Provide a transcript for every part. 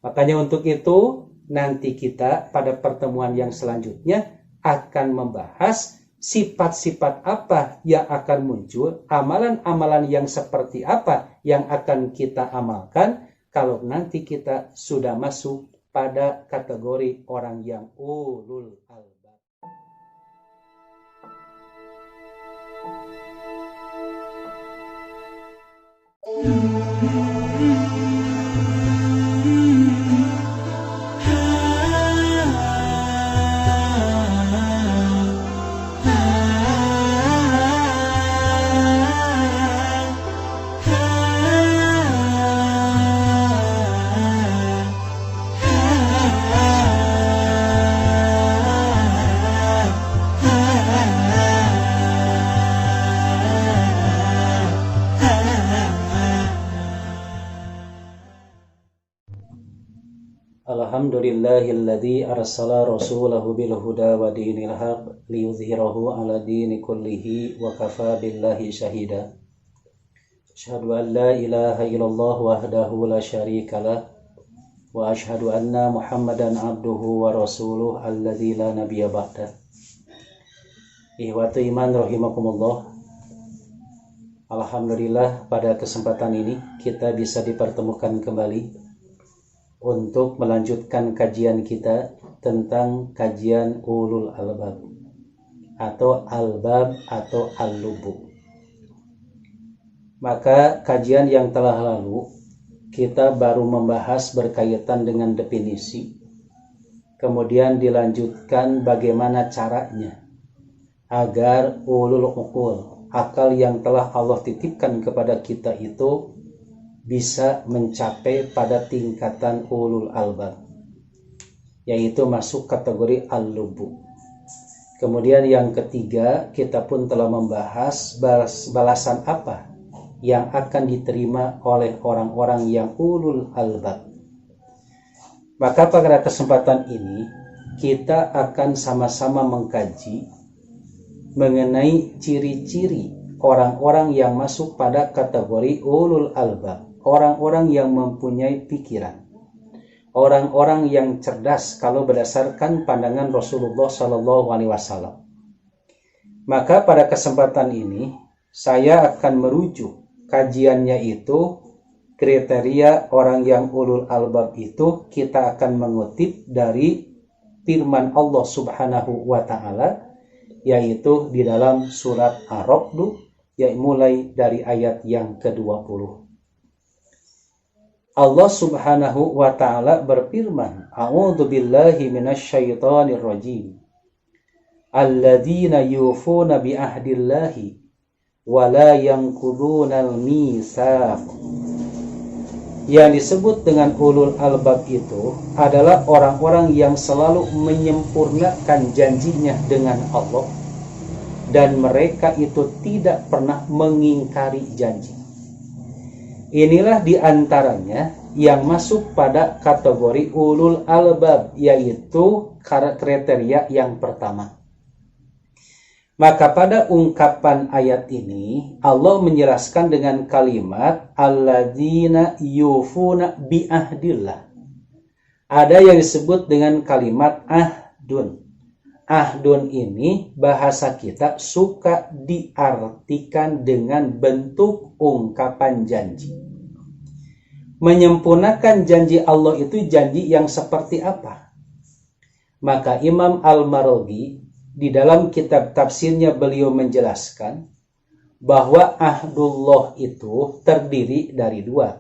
Makanya untuk itu nanti kita pada pertemuan yang selanjutnya akan membahas sifat-sifat apa yang akan muncul, amalan-amalan yang seperti apa yang akan kita amalkan kalau nanti kita sudah masuk pada kategori orang yang ulul albab. Alhamdulillahilladzi arsala rasulahu bil huda wa dinil haq liyudhhirahu 'ala dini kullihi wa kafa billahi syahida. Asyhadu an la ilaha illallah wahdahu la syarikalah wa asyhadu anna Muhammadan abduhu wa rasuluh alladzi la nabiyya ba'dah. Ihwatu iman rahimakumullah. Alhamdulillah pada kesempatan ini kita bisa dipertemukan kembali untuk melanjutkan kajian kita tentang kajian ulul albab atau albab atau al-lubu. Maka kajian yang telah lalu kita baru membahas berkaitan dengan definisi, kemudian dilanjutkan bagaimana caranya agar ulul uqul, akal yang telah Allah titipkan kepada kita itu bisa mencapai pada tingkatan ulul albab, yaitu masuk kategori al-lubu. Kemudian yang ketiga, kita pun telah membahas balasan apa yang akan diterima oleh orang-orang yang ulul albab. Maka pada kesempatan ini kita akan sama-sama mengkaji mengenai ciri-ciri orang-orang yang masuk pada kategori ulul albab. Orang-orang yang mempunyai pikiran, orang-orang yang cerdas kalau berdasarkan pandangan Rasulullah SAW. Maka pada kesempatan ini saya akan merujuk kajiannya itu kriteria orang yang ulul albab itu kita akan mengutip dari firman Allah Subhanahu wa taala, yaitu di dalam surat Ar-Ra'd, yaitu mulai dari ayat yang ke-20. Allah Subhanahu wa ta'ala berfirman, A'udzu billahi minasyaitonir rajim. Alladzina yufuna bi ahdillahi wa la yanqudunal mitsaq. Yang disebut dengan ulul albab itu adalah orang-orang yang selalu menyempurnakan janjinya dengan Allah dan mereka itu tidak pernah mengingkari janji. Inilah diantaranya yang masuk pada kategori ulul albab, yaitu kriteria yang pertama. Maka pada ungkapan ayat ini Allah menjelaskan dengan kalimat alladzina yufuna bi ahdillah. Ada yang disebut dengan kalimat ahdun. Ahdun ini bahasa kita suka diartikan dengan bentuk ungkapan janji. Menyempurnakan janji Allah itu janji yang seperti apa? Maka Imam Al-Maraghi di dalam kitab tafsirnya beliau menjelaskan bahwa ahdullah itu terdiri dari dua.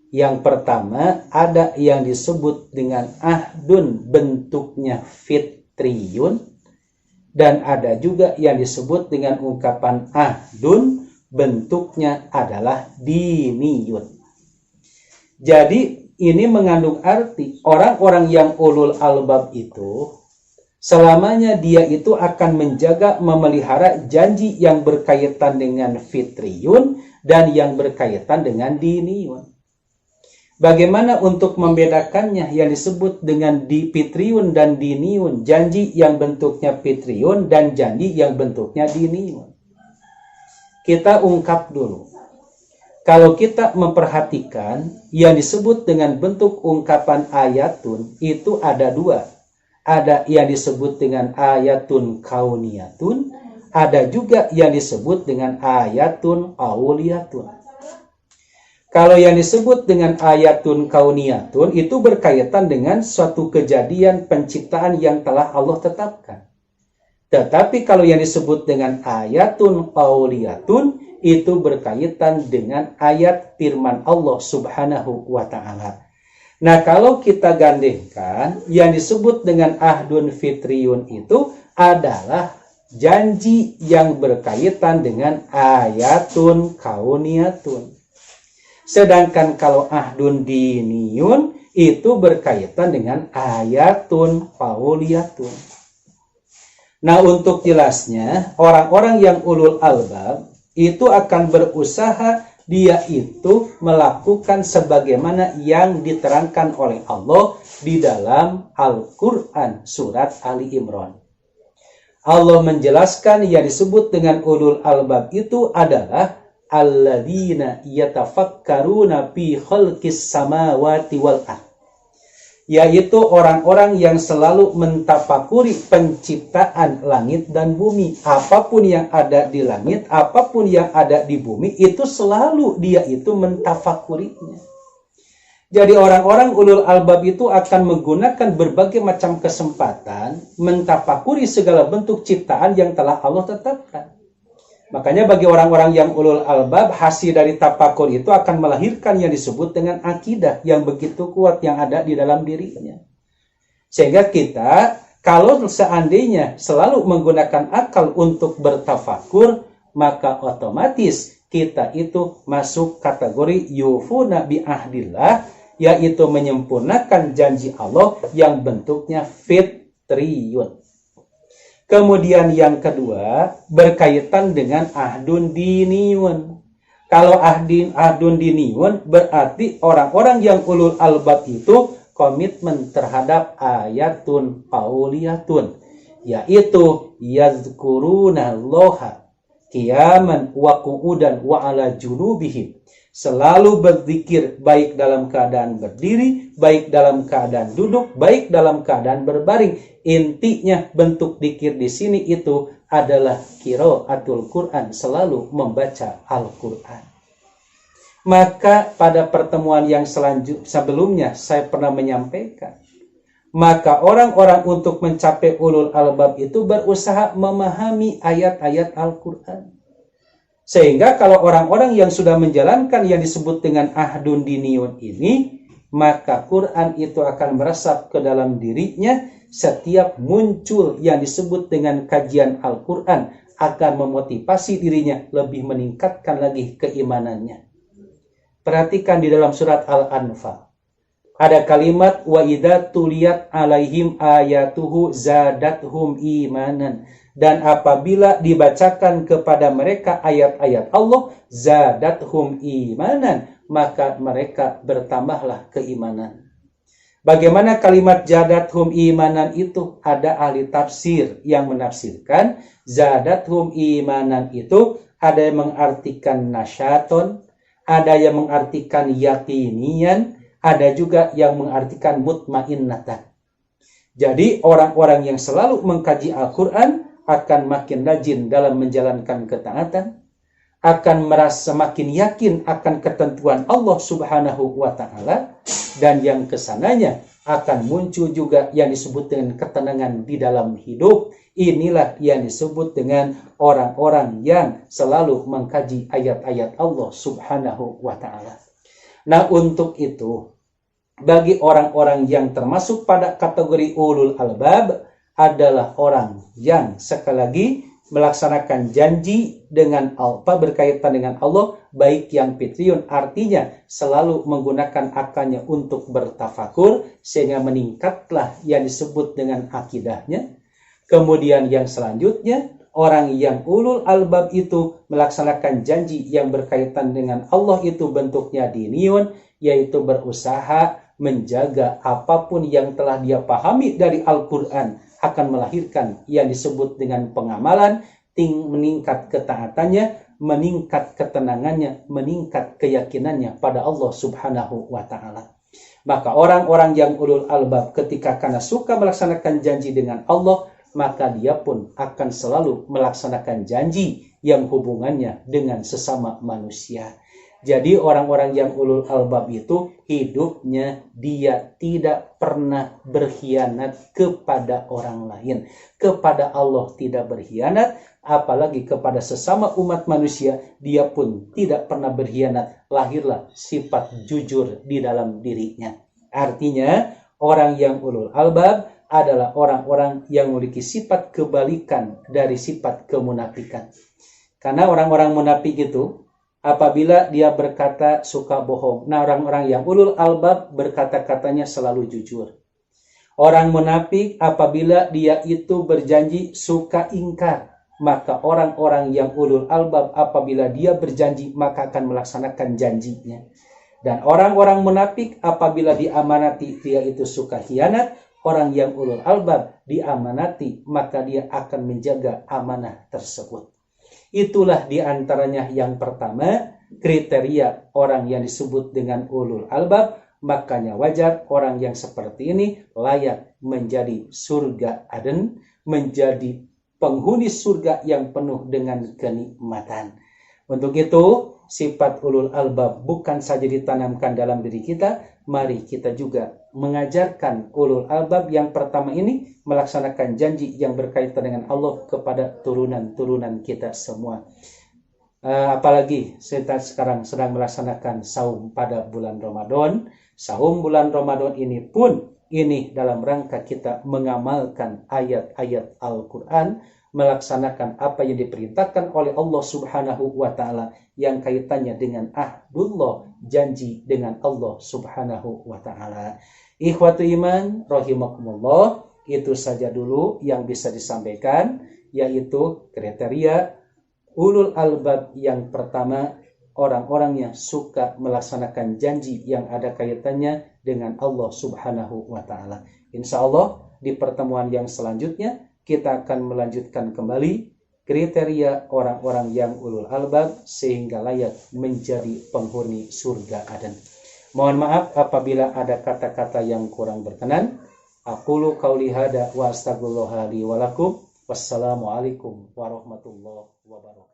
Yang pertama ada yang disebut dengan ahdun bentuknya fitriyun, dan ada juga yang disebut dengan ungkapan ahdun bentuknya adalah diniyun. Jadi ini mengandung arti orang-orang yang ulul albab itu selamanya dia itu akan menjaga, memelihara janji yang berkaitan dengan fitriyun dan yang berkaitan dengan diniyun. Bagaimana untuk membedakannya yang disebut dengan fitriyun dan diniyun, janji yang bentuknya fitriyun dan janji yang bentuknya diniyun? Kita ungkap dulu. Kalau kita memperhatikan yang disebut dengan bentuk ungkapan ayatun itu ada dua. Ada yang disebut dengan ayatun kauniyatun, ada juga yang disebut dengan ayatun auliyatun. Kalau yang disebut dengan ayatun kauniyatun itu berkaitan dengan suatu kejadian penciptaan yang telah Allah tetapkan. Tetapi kalau yang disebut dengan ayatun auliyatun itu berkaitan dengan ayat firman Allah Subhanahu wa ta'ala. Nah, kalau kita gandengkan yang disebut dengan ahdun fitriyun itu adalah janji yang berkaitan dengan ayatun kauniyatun. Sedangkan kalau ahdun diniyun itu berkaitan dengan ayatun fauliyatun. Nah, untuk jelasnya, orang-orang yang ulul albab itu akan berusaha dia itu melakukan sebagaimana yang diterangkan oleh Allah di dalam Al-Quran surat Ali Imran. Allah menjelaskan yang disebut dengan ulul albab itu adalah alladzina yatafakkaruna fi khalqis samawati wal ardh, yaitu orang-orang yang selalu mentafakuri penciptaan langit dan bumi. Apapun yang ada di langit, apapun yang ada di bumi, itu selalu dia itu mentafakurinya. Jadi orang-orang ulul albab itu akan menggunakan berbagai macam kesempatan mentafakuri segala bentuk ciptaan yang telah Allah tetapkan. Makanya bagi orang-orang yang ulul albab, hasil dari tafakur itu akan melahirkan yang disebut dengan akidah yang begitu kuat yang ada di dalam dirinya. Sehingga kita, kalau seandainya selalu menggunakan akal untuk bertafakur, maka otomatis kita itu masuk kategori yufuna bi ahdillah, yaitu menyempurnakan janji Allah yang bentuknya fitriyun. Kemudian yang kedua berkaitan dengan ahdun diniyun. Kalau ahdun diniyun berarti orang-orang yang ulul albab itu komitmen terhadap ayatun pauliyatun, yaitu yazkurunallaha qiyaman wa qu'udan wa ala junubihim, selalu berzikir baik dalam keadaan berdiri, baik dalam keadaan duduk, baik dalam keadaan berbaring. Intinya bentuk zikir di sini itu adalah qiraatul Quran, selalu membaca Al-Quran. Maka pada pertemuan yang sebelumnya saya pernah menyampaikan, maka orang-orang untuk mencapai ulul albab itu berusaha memahami ayat-ayat Al-Quran. Sehingga kalau orang-orang yang sudah menjalankan yang disebut dengan ahdun diniyun ini, maka Quran itu akan meresap ke dalam dirinya. Setiap muncul yang disebut dengan kajian Al-Quran akan memotivasi dirinya lebih meningkatkan lagi keimanannya. Perhatikan di dalam surat Al-Anfal. Ada kalimat wa idza tuliyat alaihim ayatuhu zadathum imanan. Dan apabila dibacakan kepada mereka ayat-ayat Allah, zadathum imanan, maka mereka bertambahlah keimanan. Bagaimana kalimat zadathum imanan itu? Ada ahli tafsir yang menafsirkan zadathum imanan itu ada yang mengartikan nasyaton, ada yang mengartikan yakinian, ada juga yang mengartikan mutmainnatan. Jadi orang-orang yang selalu mengkaji Al-Quran akan makin rajin dalam menjalankan ketaatan, akan merasa makin yakin akan ketentuan Allah Subhanahu wa ta'ala, dan yang kesananya akan muncul juga yang disebut dengan ketenangan di dalam hidup. Inilah yang disebut dengan orang-orang yang selalu mengkaji ayat-ayat Allah Subhanahu wa ta'ala. Nah, untuk itu bagi orang-orang yang termasuk pada kategori ulul albab adalah orang yang sekali lagi melaksanakan janji dengan apa berkaitan dengan Allah, baik yang fitriyun, artinya selalu menggunakan akalnya untuk bertafakur sehingga meningkatlah yang disebut dengan akidahnya. Kemudian yang selanjutnya, orang yang ulul albab itu melaksanakan janji yang berkaitan dengan Allah itu bentuknya diniyun, yaitu berusaha menjaga apapun yang telah dia pahami dari Al-Quran akan melahirkan yang disebut dengan pengamalan, meningkat ketaatannya, meningkat ketenangannya, meningkat keyakinannya pada Allah Subhanahu wa ta'ala. Maka orang-orang yang ulul albab ketika karena suka melaksanakan janji dengan Allah, maka dia pun akan selalu melaksanakan janji yang hubungannya dengan sesama manusia. Jadi orang-orang yang ulul albab itu hidupnya dia tidak pernah berkhianat kepada orang lain. Kepada Allah tidak berkhianat, apalagi kepada sesama umat manusia dia pun tidak pernah berkhianat. Lahirlah sifat jujur di dalam dirinya. Artinya orang yang ulul albab adalah orang-orang yang memiliki sifat kebalikan dari sifat kemunafikan. Karena orang-orang munafik itu apabila dia berkata suka bohong. Nah, orang-orang yang ulul albab berkata-katanya selalu jujur. Orang munafik apabila dia itu berjanji suka ingkar. Maka orang-orang yang ulul albab apabila dia berjanji maka akan melaksanakan janjinya. Dan orang-orang munafik apabila diamanati dia itu suka khianat. Orang yang ulul albab diamanati maka dia akan menjaga amanah tersebut. Itulah diantaranya yang pertama, kriteria orang yang disebut dengan ulul albab. Makanya wajar orang yang seperti ini layak menjadi surga Aden, menjadi penghuni surga yang penuh dengan kenikmatan. Untuk itu, sifat ulul albab bukan saja ditanamkan dalam diri kita, mari kita juga mengajarkan ulul albab yang pertama ini melaksanakan janji yang berkaitan dengan Allah kepada turunan-turunan kita semua. Apalagi kita sekarang sedang melaksanakan saum pada bulan Ramadan. Saum bulan Ramadan ini pun ini dalam rangka kita mengamalkan ayat-ayat Al-Quran, melaksanakan apa yang diperintahkan oleh Allah Subhanahu wa ta'ala yang kaitannya dengan ahdullah, janji dengan Allah Subhanahu wa ta'ala. Ikhwatu iman rahimakumullah, itu saja dulu yang bisa disampaikan, yaitu kriteria ulul albab yang pertama, orang-orangnya suka melaksanakan janji yang ada kaitannya dengan Allah Subhanahu wa ta'ala. Insya Allah di pertemuan yang selanjutnya kita akan melanjutkan kembali kriteria orang-orang yang ulul albab sehingga layak menjadi penghuni surga Aden. Mohon maaf apabila ada kata-kata yang kurang berkenan. Aqulu qauli hada wa astaghfirullaha li wa lakum. Wassalamualaikum warahmatullahi wabarakatuh.